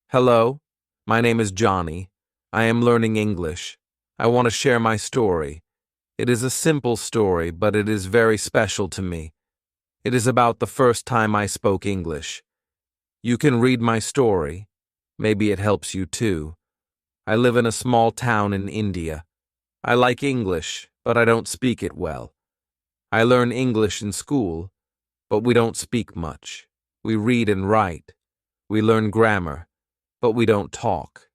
Hello, my name is Johnny. I am learning English. I want to share my story. It is a simple story, but it is very special to me. It is about the first time I spoke English. You can read my story. Maybe it helps you too. I live in a small town in India. I like English, but I don't speak it well. I learn English in school, but we don't speak much. We read and write. We learn grammar, but we don't talk.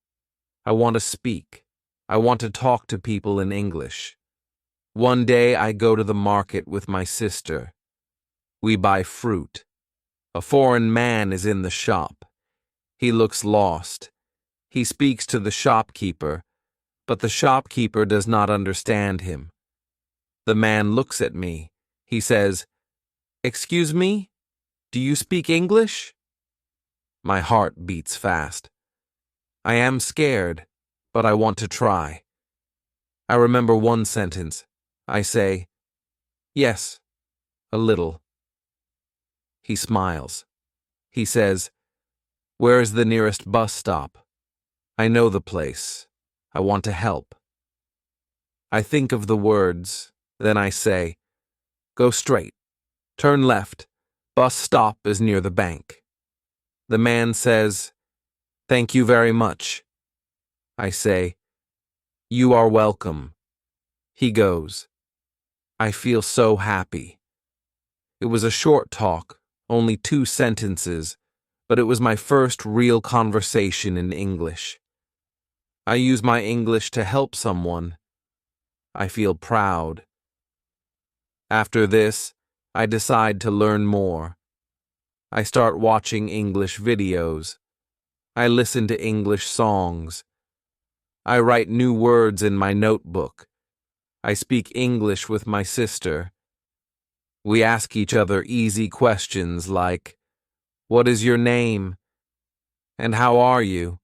I want to speak. I want to talk to people in English. One day I go to the market with my sister. We buy fruit. A foreign man is in the shop. He looks lost. He speaks to the shopkeeper, but the shopkeeper does not understand him. The man looks at me. He says, "Excuse me? Do you speak English?" My heart beats fast. I am scared, but I want to try. I remember one sentence. I say, "Yes, a little." He smiles. He says, "Where is the nearest bus stop?" I know the place. I want to help. I think of the words, then I say, "Go straight. Turn left. Bus stop is near the bank." The man says, "Thank you very much." I say, "You are welcome." He goes. I feel so happy. It was a short talk, only 2 sentences, but it was my first real conversation in English. I use my English to help someone. I feel proud. After this, I decide to learn more. I start watching English videos. I listen to English songs. I write new words in my notebook. I speak English with my sister. We ask each other easy questions like, "What is your name?" and "How are you?"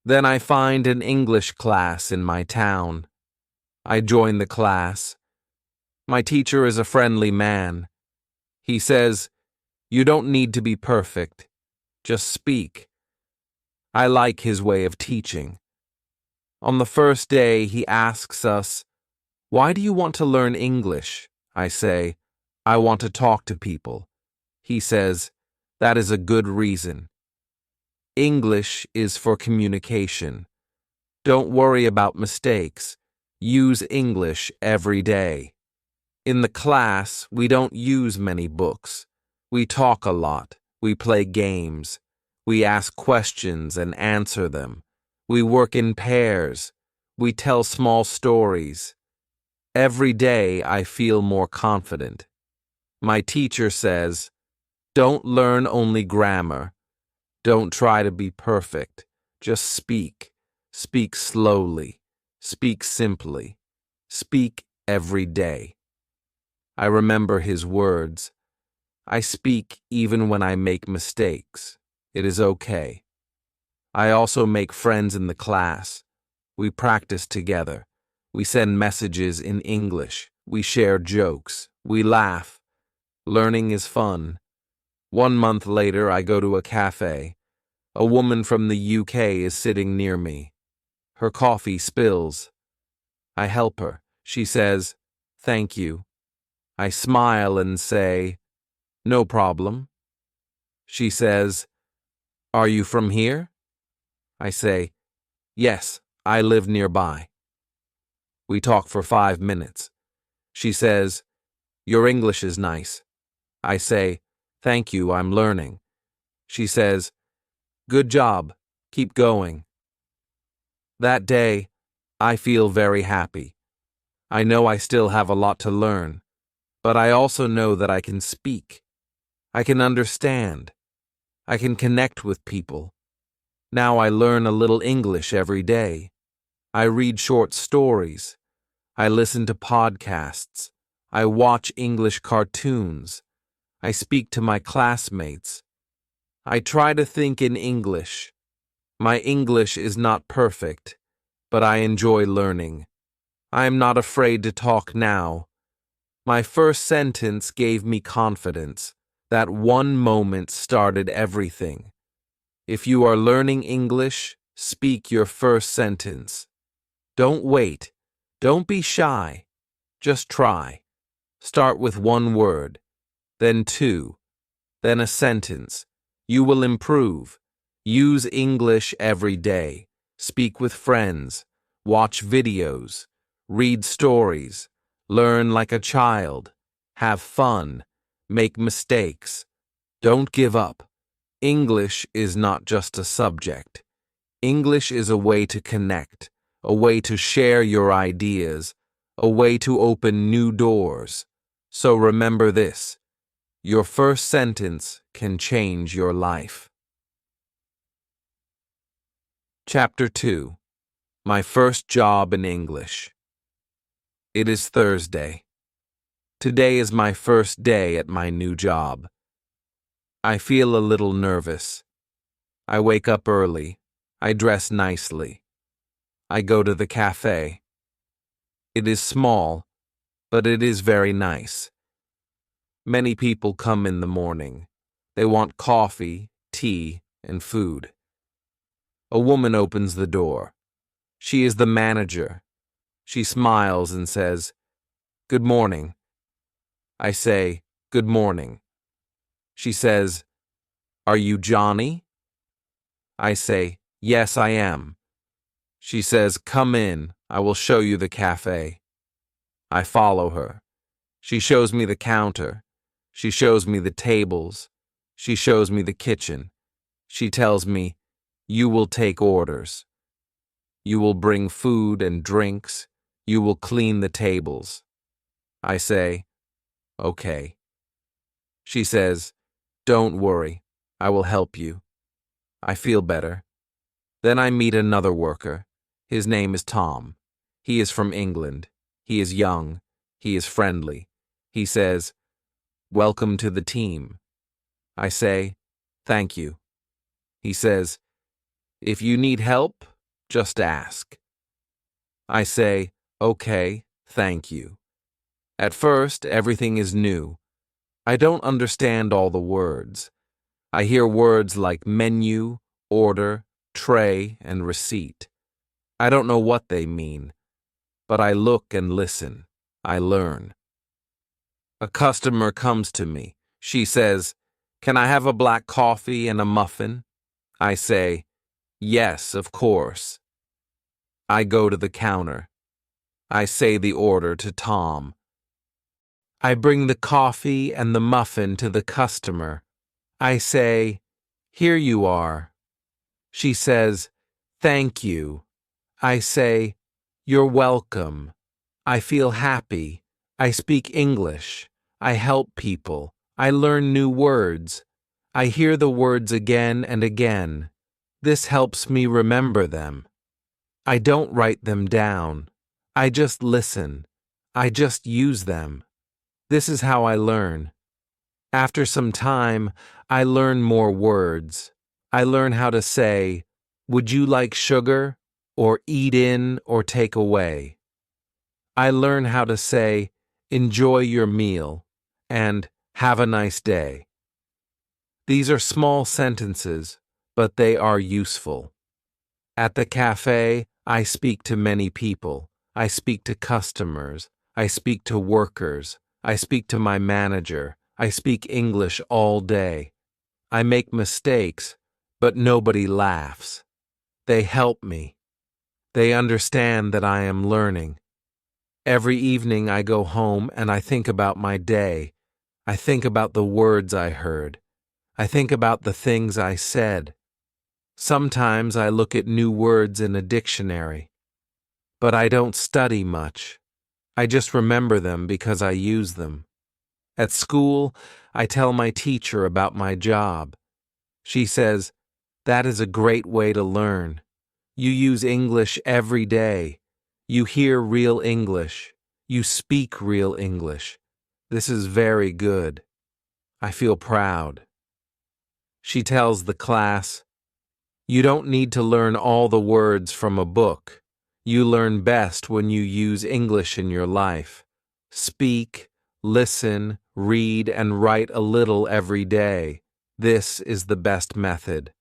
Then I find an English class in my town. I join the class. My teacher is a friendly man. He says, "You don't need to be perfect. Just speak." I like his way of teaching. On the first day, he asks us, "Why do you want to learn English?" I say, "I want to talk to people." He says, "That is a good reason." English is for communication. Don't worry about mistakes. Use English every day. In the class, we don't use many books. We talk a lot. We play games. We ask questions and answer them. We work in pairs. We tell small stories. Every day I feel more confident. My teacher says, "Don't learn only grammar. Don't try to be perfect. Just speak. Speak slowly. Speak simply. Speak every day." I remember his words. I speak even when I make mistakes. It is okay. I also make friends in the class. We practice together. We send messages in English. We share jokes. We laugh. Learning is fun. 1 month later, I go to a cafe. A woman from the UK is sitting near me. Her coffee spills. I help her. She says, "Thank you." I smile and say, "No problem." She says, "Are you from here?" I say, "Yes, I live nearby." We talk for 5 minutes. She says, "Your English is nice." I say, "Thank you, I'm learning." She says, "Good job. Keep going." That day, I feel very happy. I know I still have a lot to learn, but I also know that I can speak. I can understand. I can connect with people. Now I learn a little English every day. I read short stories. I listen to podcasts. I watch English cartoons. I speak to my classmates. I try to think in English. My English is not perfect, but I enjoy learning. I am not afraid to talk now. My first sentence gave me confidence. That one moment started everything. If you are learning English, speak your first sentence. Don't wait. Don't be shy. Just try. Start with one word, then two, then a sentence. You will improve. Use English every day. Speak with friends. Watch videos. Read stories. Learn like a child. Have fun. Make mistakes. Don't give up. English is not just a subject. English is a way to connect, a way to share your ideas, a way to open new doors. So remember this: your first sentence can change your life. Chapter 2. My first job in English. It is Thursday. Today is my first day at my new job. I feel a little nervous. I wake up early. I dress nicely. I go to the cafe. It is small, but it is very nice. Many people come in the morning. They want coffee, tea, and food. A woman opens the door. She is the manager. She smiles and says, "Good morning." I say, "Good morning." She says, "Are you Johnny?" I say, "Yes, I am." She says, "Come in. I will show you the cafe." I follow her. She shows me the counter. She shows me the tables. She shows me the kitchen. She tells me, "You will take orders. You will bring food and drinks. You will clean the tables." I say, "Okay." She says, "Don't worry. I will help you." I feel better. Then I meet another worker. His name is Tom. He is from England. He is young. He is friendly. He says, "Welcome to the team." I say, "Thank you." He says, "If you need help, just ask." I say, "Okay, thank you." At first, everything is new. I don't understand all the words. I hear words like menu, order, tray, and receipt. I don't know what they mean, but I look and listen. I learn. A customer comes to me. She says, "Can I have a black coffee and a muffin?" I say, "Yes, of course." I go to the counter. I say the order to Tom. I bring the coffee and the muffin to the customer. I say, "Here you are." She says, "Thank you." I say, "You're welcome." I feel happy. I speak English. I help people. I learn new words. I hear the words again and again. This helps me remember them. I don't write them down. I just listen. I just use them. This is how I learn. After some time, I learn more words. I learn how to say, "Would you like sugar?" or "eat in" or "take away." I learn how to say, "Enjoy your meal" and "Have a nice day." These are small sentences, but they are useful. At the cafe, I speak to many people. I speak to customers. I speak to workers. I speak to my manager. I speak English all day. I make mistakes, but nobody laughs. They help me. They understand that I am learning. Every evening I go home and I think about my day. I think about the words I heard. I think about the things I said. Sometimes I look at new words in a dictionary. But I don't study much. I just remember them because I use them. At school, I tell my teacher about my job. She says, "That is a great way to learn. You use English every day. You hear real English. You speak real English. This is very good." I feel proud. She tells the class, "You don't need to learn all the words from a book. You learn best when you use English in your life. Speak, listen, read, and write a little every day. This is the best method."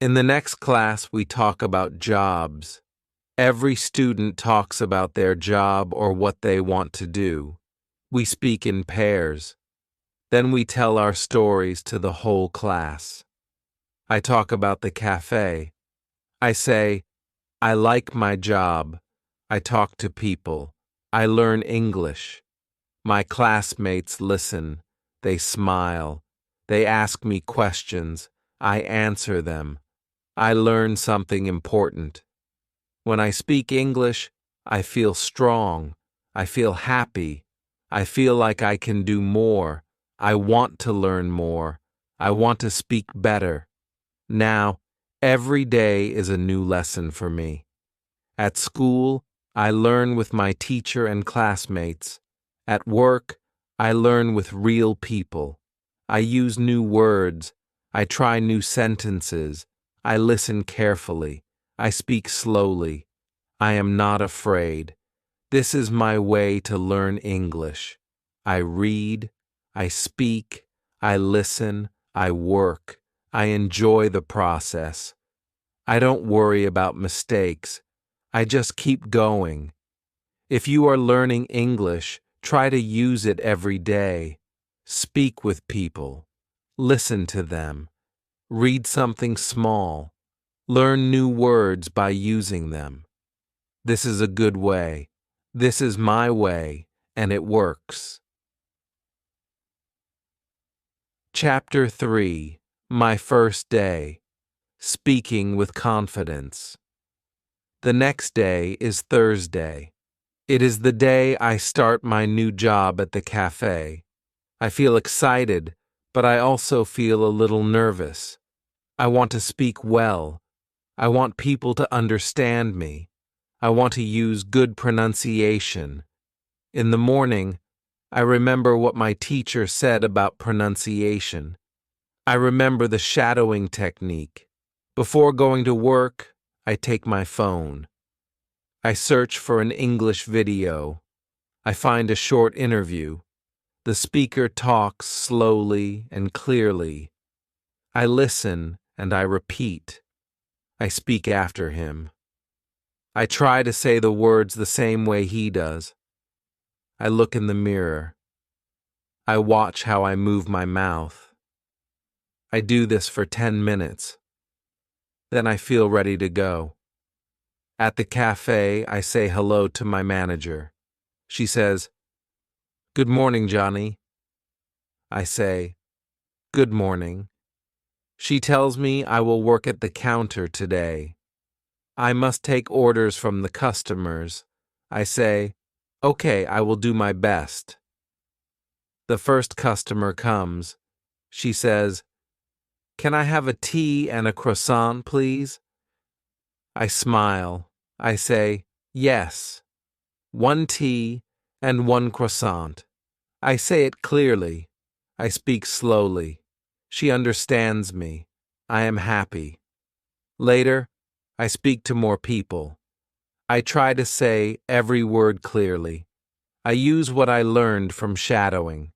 In the next class, we talk about jobs. Every student talks about their job or what they want to do. We speak in pairs. Then we tell our stories to the whole class. I talk about the cafe. I say, I like my job. I talk to people. I learn English. My classmates listen. They smile. They ask me questions. I answer them. I learn something important. When I speak English, I feel strong. I feel happy. I feel like I can do more. I want to learn more. I want to speak better. Now, every day is a new lesson for me. At school, I learn with my teacher and classmates. At work, I learn with real people. I use new words. I try new sentences. I listen carefully. I speak slowly. I am not afraid. This is my way to learn English. I read. I speak. I listen. I work. I enjoy the process. I don't worry about mistakes. I just keep going. If you are learning English, try to use it every day. Speak with people. Listen to them. Read something small. Learn new words by using them. This is a good way. This is my way, and it works. Chapter 3. My First Day. Speaking with Confidence. The next day is Thursday. It is the day I start my new job at the cafe. I feel excited, but I also feel a little nervous. I want to speak well. I want people to understand me. I want to use good pronunciation. In the morning, I remember what my teacher said about pronunciation. I remember the shadowing technique. Before going to work, I take my phone. I search for an English video. I find a short interview. The speaker talks slowly and clearly. I listen and I repeat. I speak after him. I try to say the words the same way he does. I look in the mirror. I watch how I move my mouth. I do this for 10 minutes. Then I feel ready to go. At the cafe, I say hello to my manager. She says, "Good morning, Johnny." I say, "Good morning." She tells me I will work at the counter today. I must take orders from the customers. I say, "Okay, I will do my best." The first customer comes. She says, "Can I have a tea and a croissant, please?" I smile. I say, "Yes. 1 tea and 1 croissant." I say it clearly. I speak slowly. She understands me. I am happy. Later, I speak to more people. I try to say every word clearly. I use what I learned from shadowing.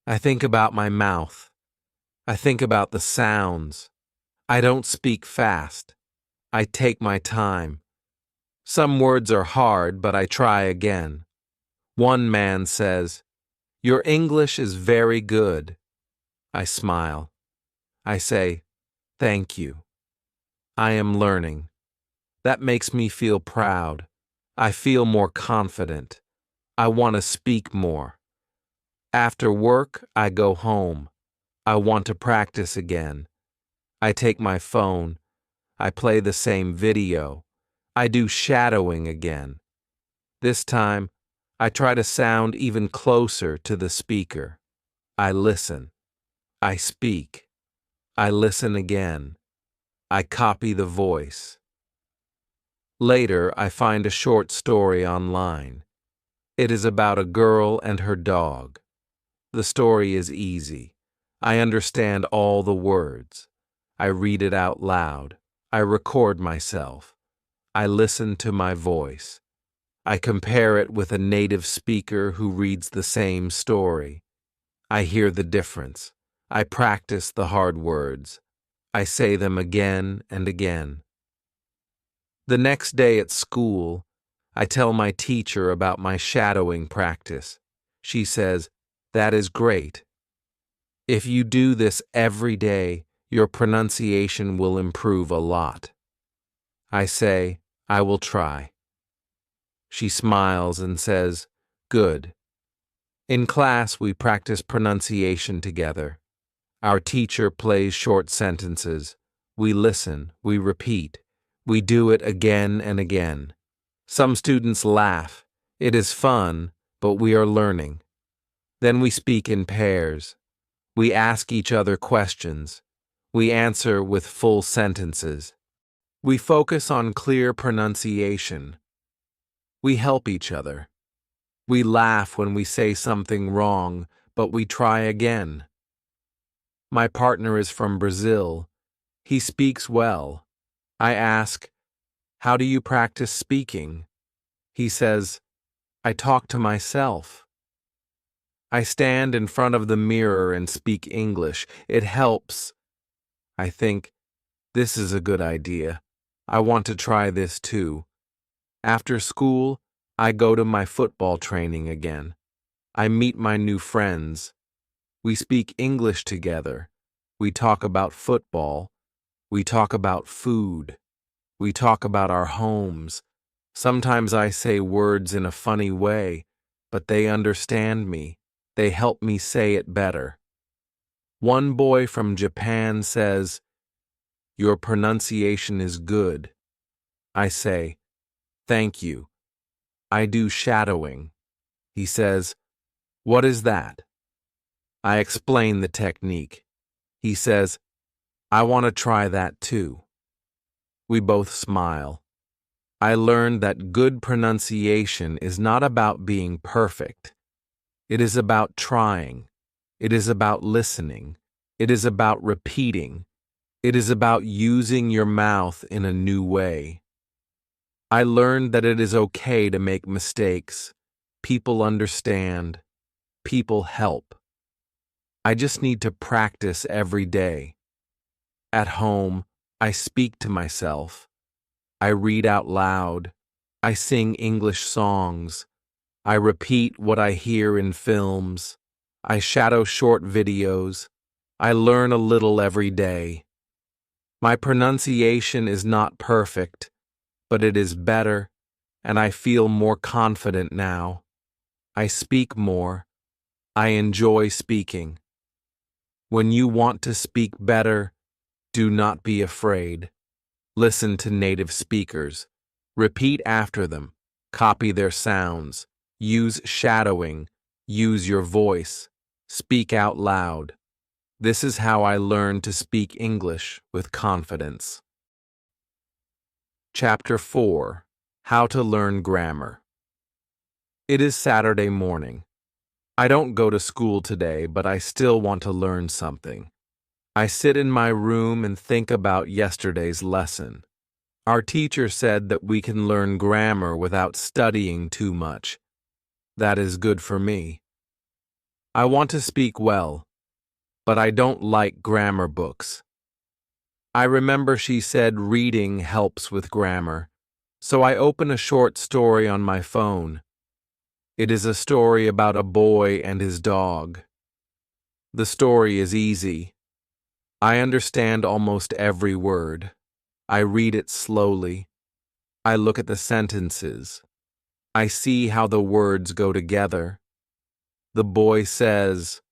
I think about my mouth. I think about the sounds. I don't speak fast. I take my time. Some words are hard, but I try again. One man says, "Your English is very good." I smile. I say, "Thank you. I am learning." That makes me feel proud. I feel more confident. I want to speak more. After work, I go home. I want to practice again. I take my phone. I play the same video. I do shadowing again. This time, I try to sound even closer to the speaker. I listen. I speak. I listen again. I copy the voice. Later, I find a short story online. It is about a girl and her dog. The story is easy. I understand all the words. I read it out loud. I record myself. I listen to my voice. I compare it with a native speaker who reads the same story. I hear the difference. I practice the hard words. I say them again and again. The next day at school, I tell my teacher about my shadowing practice. She says, "That is great. If you do this every day, your pronunciation will improve a lot." I say, "I will try." She smiles and says, "Good." In class, we practice pronunciation together. Our teacher plays short sentences. We listen, we repeat. We do it again and again. Some students laugh. It is fun, but we are learning. Then we speak in pairs. We ask each other questions. We answer with full sentences. We focus on clear pronunciation. We help each other. We laugh when we say something wrong, but we try again. My partner is from Brazil. He speaks well. I ask, "How do you practice speaking?" He says, "I talk to myself." I stand in front of the mirror and speak English. It helps. I think, this is a good idea. I want to try this too. After school, I go to my football training again. I meet my new friends. We speak English together. We talk about football. We talk about food. We talk about our homes. Sometimes I say words in a funny way, but they understand me. They help me say it better. One boy from Japan says, "Your pronunciation is good." I say, "Thank you. I do shadowing." He says, "What is that?" I explain the technique. He says, "I want to try that too." We both smile. I learned that good pronunciation is not about being perfect. It is about trying. It is about listening. It is about repeating. It is about using your mouth in a new way. I learned that it is okay to make mistakes. People understand. People help. I just need to practice every day. At home, I speak to myself. I read out loud. I sing English songs. I repeat what I hear in films. I shadow short videos. I learn a little every day. My pronunciation is not perfect, but it is better, and I feel more confident now. I speak more. I enjoy speaking. When you want to speak better, do not be afraid. Listen to native speakers. Repeat after them. Copy their sounds. Use shadowing. Use your voice. Speak out loud. This is how I learned to speak English with confidence. Chapter 4. How to Learn Grammar. It is Saturday morning. I don't go to school today, but I still want to learn something. I sit in my room and think about yesterday's lesson. Our teacher said that we can learn grammar without studying too much. That is good for me. I want to speak well, but I don't like grammar books. I remember she said reading helps with grammar, so I open a short story on my phone. It is a story about a boy and his dog. The story is easy. I understand almost every word. I read it slowly. I look at the sentences. I see how the words go together. The boy says,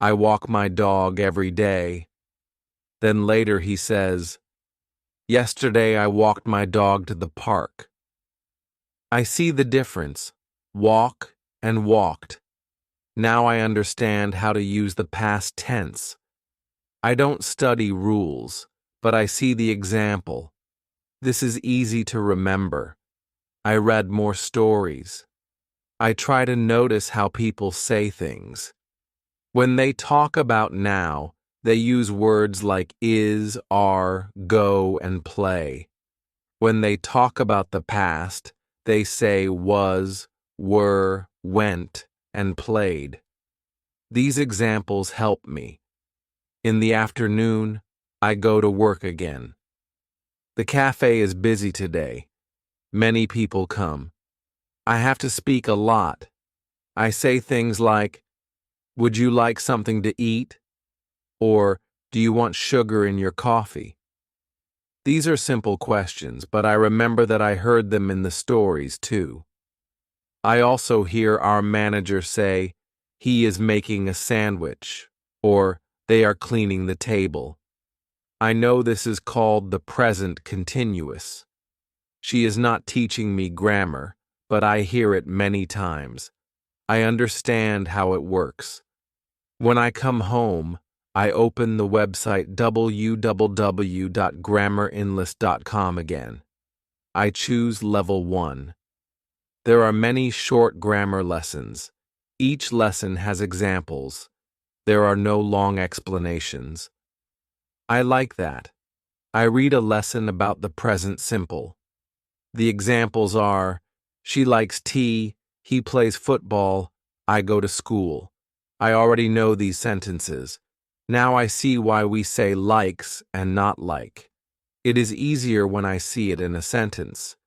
"I walk my dog every day." Then later he says, "Yesterday I walked my dog to the park." I see the difference, walk and walked. Now I understand how to use the past tense. I don't study rules, but I see the example. This is easy to remember. I read more stories. I try to notice how people say things. When they talk about now, they use words like is, are, go, and play. When they talk about the past, they say was, were, went, and played. These examples help me. In the afternoon, I go to work again. The cafe is busy today. Many people come. I have to speak a lot. I say things like, "Would you like something to eat?" Or, "Do you want sugar in your coffee?" These are simple questions, but I remember that I heard them in the stories too. I also hear our manager say, "He is making a sandwich," or "They are cleaning the table." I know this is called the present continuous. She is not teaching me grammar, but I hear it many times. I understand how it works. When I come home, I open the website www.grammarenlist.com again. I choose Level 1. There are many short grammar lessons. Each lesson has examples. There are no long explanations. I like that. I read a lesson about the present simple. The examples are, she likes tea, he plays football, I go to school. I already know these sentences. Now I see why we say likes and not like. It is easier when I see it in a sentence.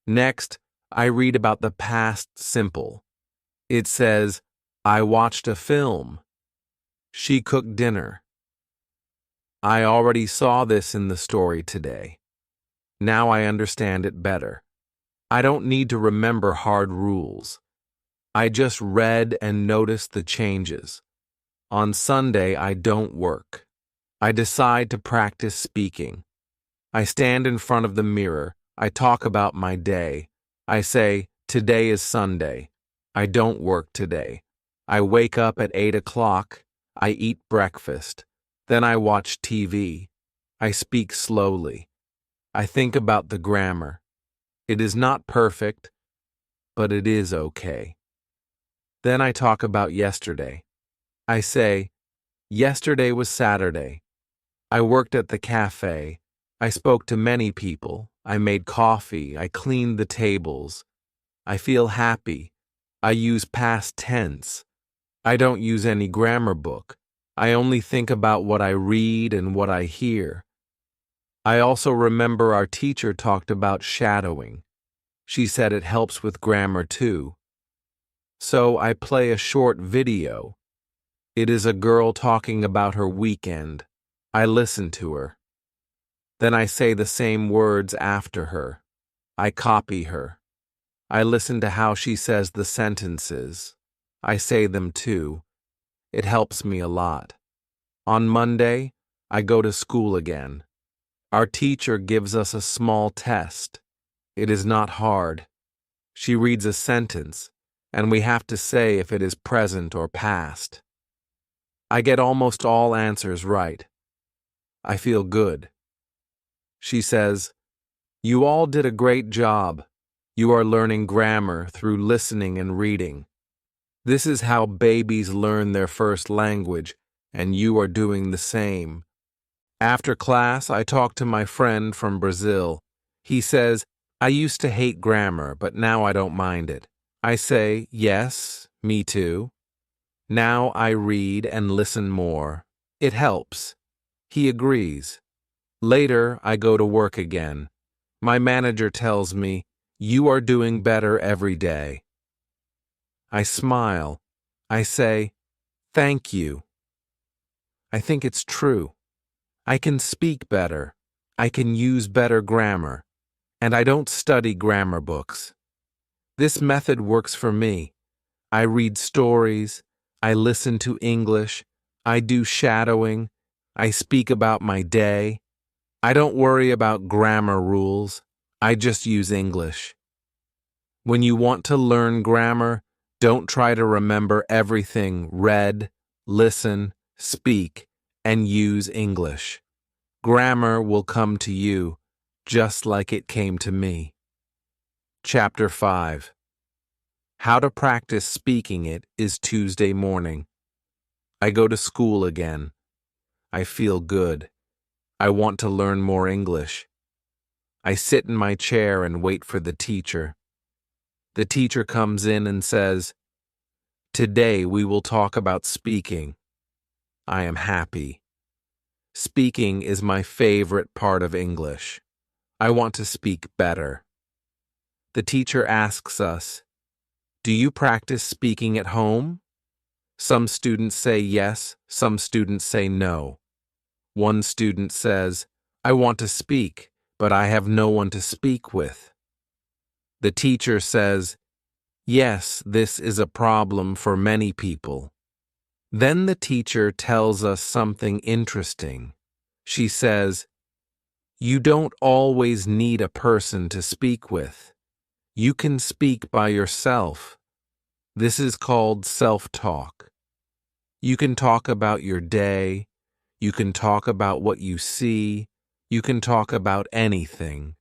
Next, I read about the past simple. It says, I watched a film. She cooked dinner. I already saw this in the story today. Now I understand it better. I don't need to remember hard rules. I just read and noticed the changes. On Sunday, I don't work. I decide to practice speaking. I stand in front of the mirror. I talk about my day. I say, today is Sunday. I don't work today. I wake up at 8 o'clock. I eat breakfast. Then I watch TV. I speak slowly. I think about the grammar. It is not perfect, but it is okay. Then I talk about yesterday. I say, yesterday was Saturday. I worked at the cafe. I spoke to many people. I made coffee. I cleaned the tables. I feel happy. I use past tense. I don't use any grammar book. I only think about what I read and what I hear. I also remember our teacher talked about shadowing. She said it helps with grammar too. So I play a short video. It is a girl talking about her weekend. I listen to her. Then I say the same words after her. I copy her. I listen to how she says the sentences. I say them too. It helps me a lot. On Monday, I go to school again. Our teacher gives us a small test. It is not hard. She reads a sentence, and we have to say if it is present or past. I get almost all answers right. I feel good. She says, "You all did a great job. You are learning grammar through listening and reading. This is how babies learn their first language, and you are doing the same." After class, I talk to my friend from Brazil. He says, "I used to hate grammar, but now I don't mind it." I say, "Yes, me too." Now I read and listen more. It helps. He agrees. Later, I go to work again. My manager tells me, "You are doing better every day." I smile. I say, "Thank you." I think it's true. I can speak better. I can use better grammar. And I don't study grammar books. This method works for me. I read stories. I listen to English. I do shadowing. I speak about my day. I don't worry about grammar rules. I just use English. When you want to learn grammar, don't try to remember everything read, listen, speak, and use English. Grammar will come to you just like it came to me. Chapter 5. How to practice speaking it is Tuesday morning. I go to school again. I feel good. I want to learn more English. I sit in my chair and wait for the teacher. The teacher comes in and says, "Today we will talk about speaking." I am happy. Speaking is my favorite part of English. I want to speak better. The teacher asks us, "Do you practice speaking at home?" Some students say yes, some students say no. One student says, "I want to speak, but I have no one to speak with." The teacher says, "Yes, this is a problem for many people." Then the teacher tells us something interesting. She says, "You don't always need a person to speak with. You can speak by yourself. This is called self-talk. You can talk about your day. You can talk about what you see. You can talk about anything."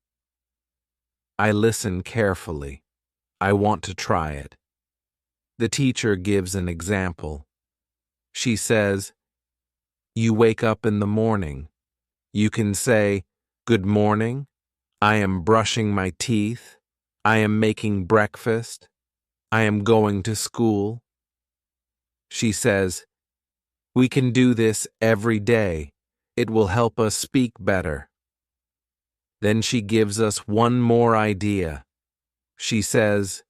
I listen carefully. I want to try it. The teacher gives an example. She says, "You wake up in the morning. You can say, 'Good morning. I am brushing my teeth. I am making breakfast. I am going to school.'" She says, "We can do this every day. It will help us speak better." Then she gives us one more idea. She says,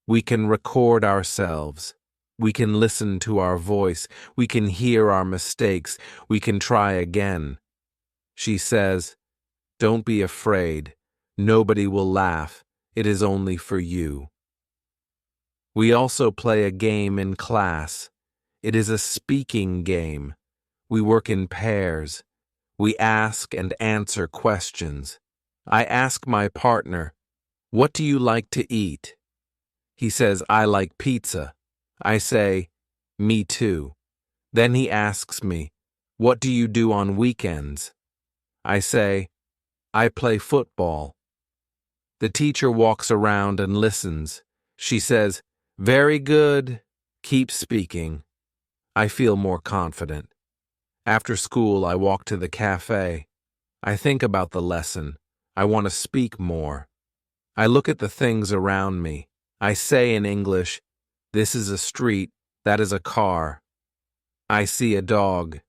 "We can record ourselves. We can listen to our voice. We can hear our mistakes. We can try again." She says, "Don't be afraid. Nobody will laugh. It is only for you." We also play a game in class. It is a speaking game. We work in pairs. We ask and answer questions. I ask my partner, "What do you like to eat?" He says, "I like pizza." I say, "Me too." Then he asks me, "What do you do on weekends?" I say, "I play football." The teacher walks around and listens. She says, "Very good. Keep speaking." I feel more confident. After school, I walk to the cafe. I think about the lesson. I want to speak more. I look at the things around me. I say in English, "This is a street, that is a car." I see a dog.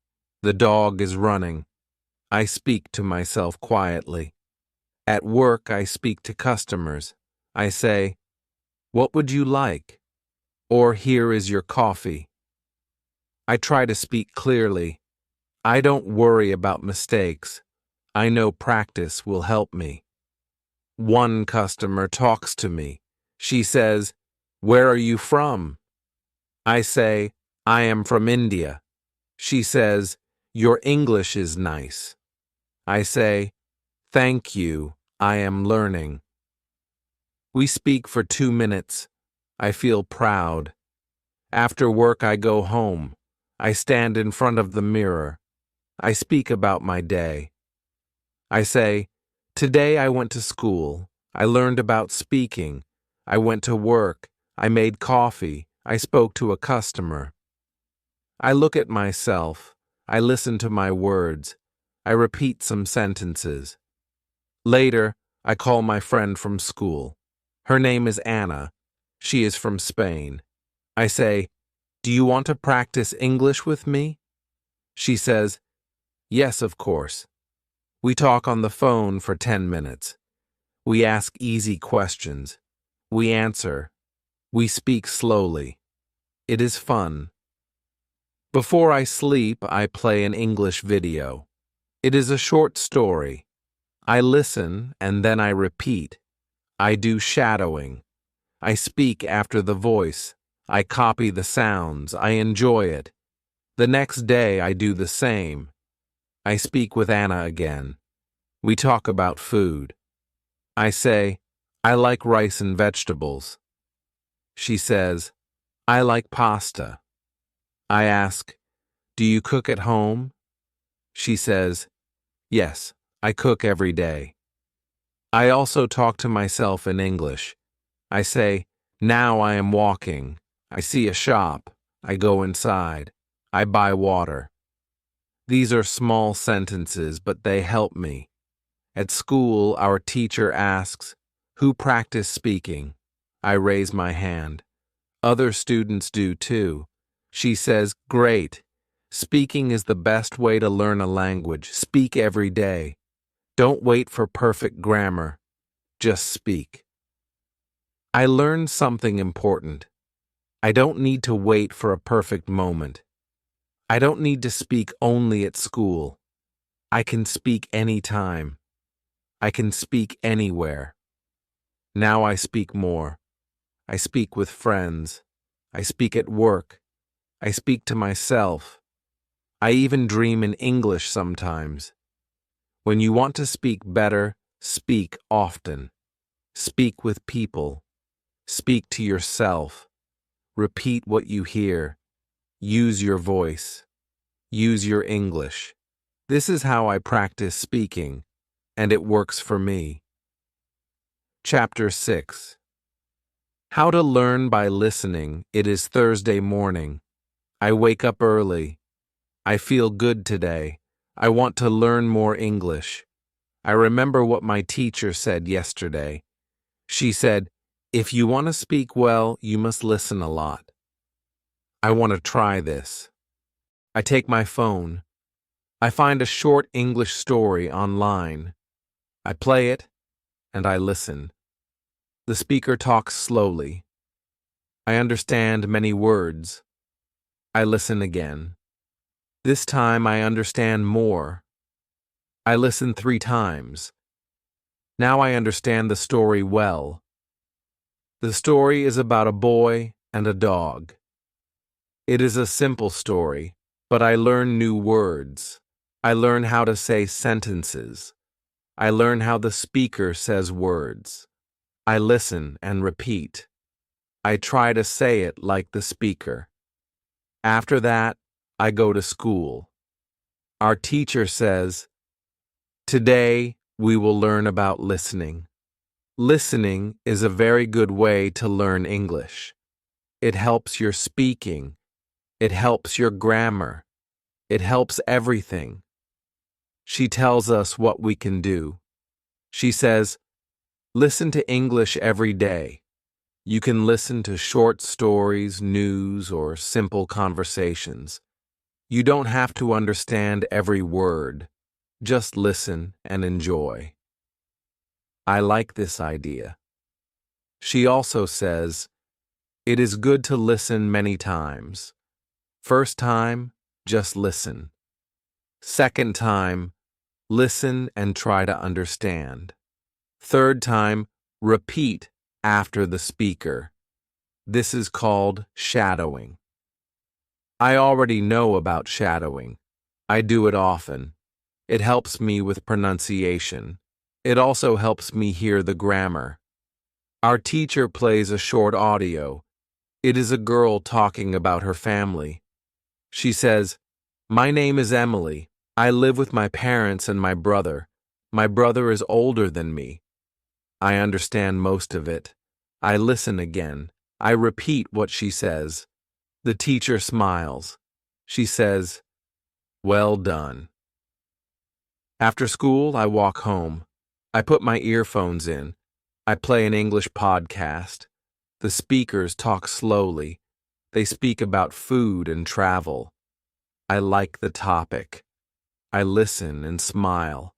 The dog is running. I speak to myself quietly. At work, I speak to customers. I say, "What would you like?" Or, "Here is your coffee." I try to speak clearly. I don't worry about mistakes. I know practice will help me. One customer talks to me. She says, "Where are you from?" I say, "I am from India." She says, "Your English is nice." I say, "Thank you, I am learning." We speak for 2 minutes. I feel proud. After work, I go home. I stand in front of the mirror. I speak about my day. I say, "Today I went to school. I learned about speaking. I went to work. I made coffee. I spoke to a customer." I look at myself. I listen to my words. I repeat some sentences. Later, I call my friend from school. Her name is Anna. She is from Spain. I say, "Do you want to practice English with me?" She says, "Yes, of course." We talk on the phone for 10 minutes. We ask easy questions. We answer. We speak slowly. It is fun. Before I sleep, I play an English video. It is a short story. I listen and then I repeat. I do shadowing. I speak after the voice. I copy the sounds. I enjoy it. The next day I do the same. I speak with Anna again. We talk about food. I say, "I like rice and vegetables." She says, "I like pasta." I ask, "Do you cook at home?" She says, "Yes, I cook every day." I also talk to myself in English. I say, "Now I am walking. I see a shop. I go inside. I buy water." These are small sentences, but they help me. At school, our teacher asks, "Who practiced speaking?" I raise my hand. Other students do too. She says, "Great. Speaking is the best way to learn a language. Speak every day. Don't wait for perfect grammar. Just speak. I learned something important. I don't need to wait for a perfect moment. I don't need to speak only at school. I can speak anytime. I can speak anywhere. Now I speak more. I speak with friends. I speak at work. I speak to myself. I even dream in English sometimes. When you want to speak better, speak often. Speak with people. Speak to yourself. Repeat what you hear. Use your voice. Use your English. This is how I practice speaking, and it works for me. Chapter 6. How to learn by listening. It is Thursday morning. I wake up early. I feel good today. I want to learn more English. I remember what my teacher said yesterday. She said, "If you want to speak well, you must listen a lot." I want to try this. I take my phone. I find a short English story online. I play it, and I listen. The speaker talks slowly. I understand many words. I listen again. This time I understand more. I listen 3 times. Now I understand the story well. The story is about a boy and a dog. It is a simple story, but I learn new words. I learn how to say sentences. I learn how the speaker says words. I listen and repeat. I try to say it like the speaker. After that, I go to school. Our teacher says, "Today, we will learn about listening." Listening is a very good way to learn English. It helps your speaking. It helps your grammar. It helps everything. She tells us what we can do. She says, listen to English every day. You can listen to short stories, news, or simple conversations. You don't have to understand every word. Just listen and enjoy. I like this idea. She also says, it is good to listen many times. First time, just listen. Second time, listen and try to understand. Third time, repeat after the speaker. This is called shadowing. I already know about shadowing. I do it often. It helps me with pronunciation. It also helps me hear the grammar. Our teacher plays a short audio. It is a girl talking about her family. She says, "My name is Emily. I live with my parents and my brother. My brother is older than me." I understand most of it. I listen again. I repeat what she says. The teacher smiles. She says, "Well done." After school, I walk home. I put my earphones in. I play an English podcast. The speakers talk slowly. They speak about food and travel. I like the topic. I listen and smile.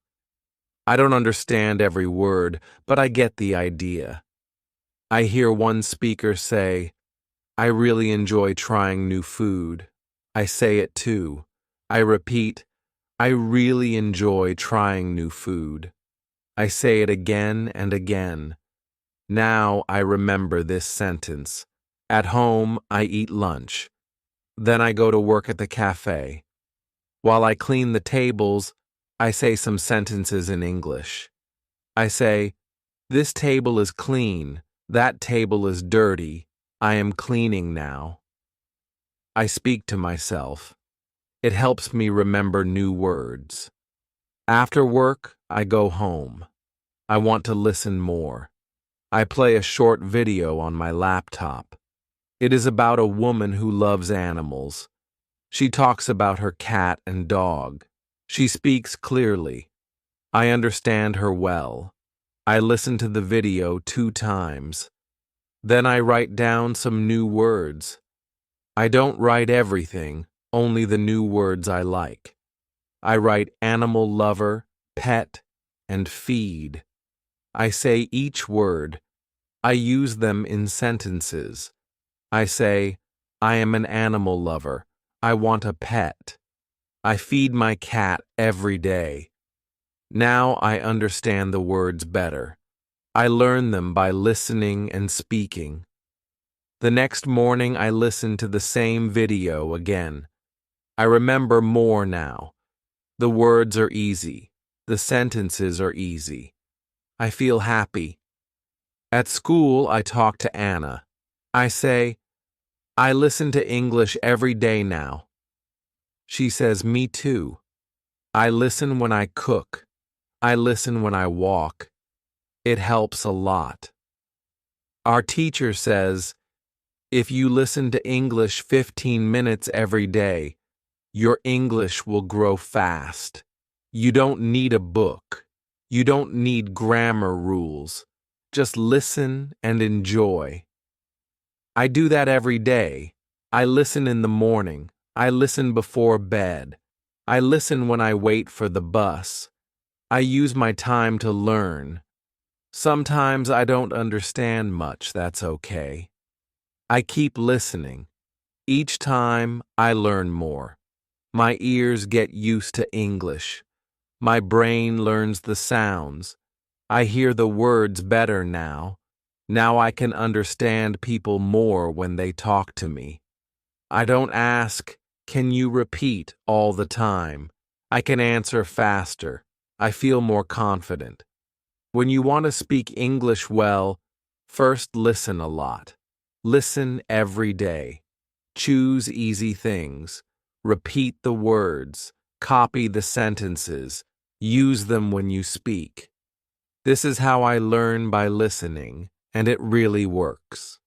I don't understand every word, but I get the idea. I hear one speaker say, "I really enjoy trying new food." I say it too. I repeat, "I really enjoy trying new food." I say it again and again. Now I remember this sentence. At home, I eat lunch. Then I go to work at the cafe. While I clean the tables, I say some sentences in English. I say, "This table is clean. That table is dirty. I am cleaning now." I speak to myself. It helps me remember new words. After work, I go home. I want to listen more. I play a short video on my laptop. It is about a woman who loves animals. She talks about her cat and dog. She speaks clearly. I understand her well. I listen to the video 2 times. Then I write down some new words. I don't write everything. only the new words I like. I write animal lover, pet, and feed. I say each word. I use them in sentences. I say, I am an animal lover. I want a pet. I feed my cat every day. Now I understand the words better. I learn them by listening and speaking. The next morning I listen to the same video again. I remember more now. The words are easy. The sentences are easy. I feel happy. At school, I talk to Anna. I say, I listen to English every day now. She says, me too. I listen when I cook. I listen when I walk. It helps a lot. Our teacher says, if you listen to English 15 minutes every day, your English will grow fast. You don't need a book. You don't need grammar rules. Just listen and enjoy. I do that every day. I listen in the morning. I listen before bed. I listen when I wait for the bus. I use my time to learn. Sometimes I don't understand much, that's okay. I keep listening. Each time I learn more. My ears get used to English. My brain learns the sounds. I hear the words better now. Now I can understand people more when they talk to me. I don't ask, can you repeat all the time? I can answer faster. I feel more confident. When you want to speak English well, first listen a lot. Listen every day. Choose easy things. Repeat the words. Copy the sentences. Use them when you speak. This is how I learn by listening, and it really works.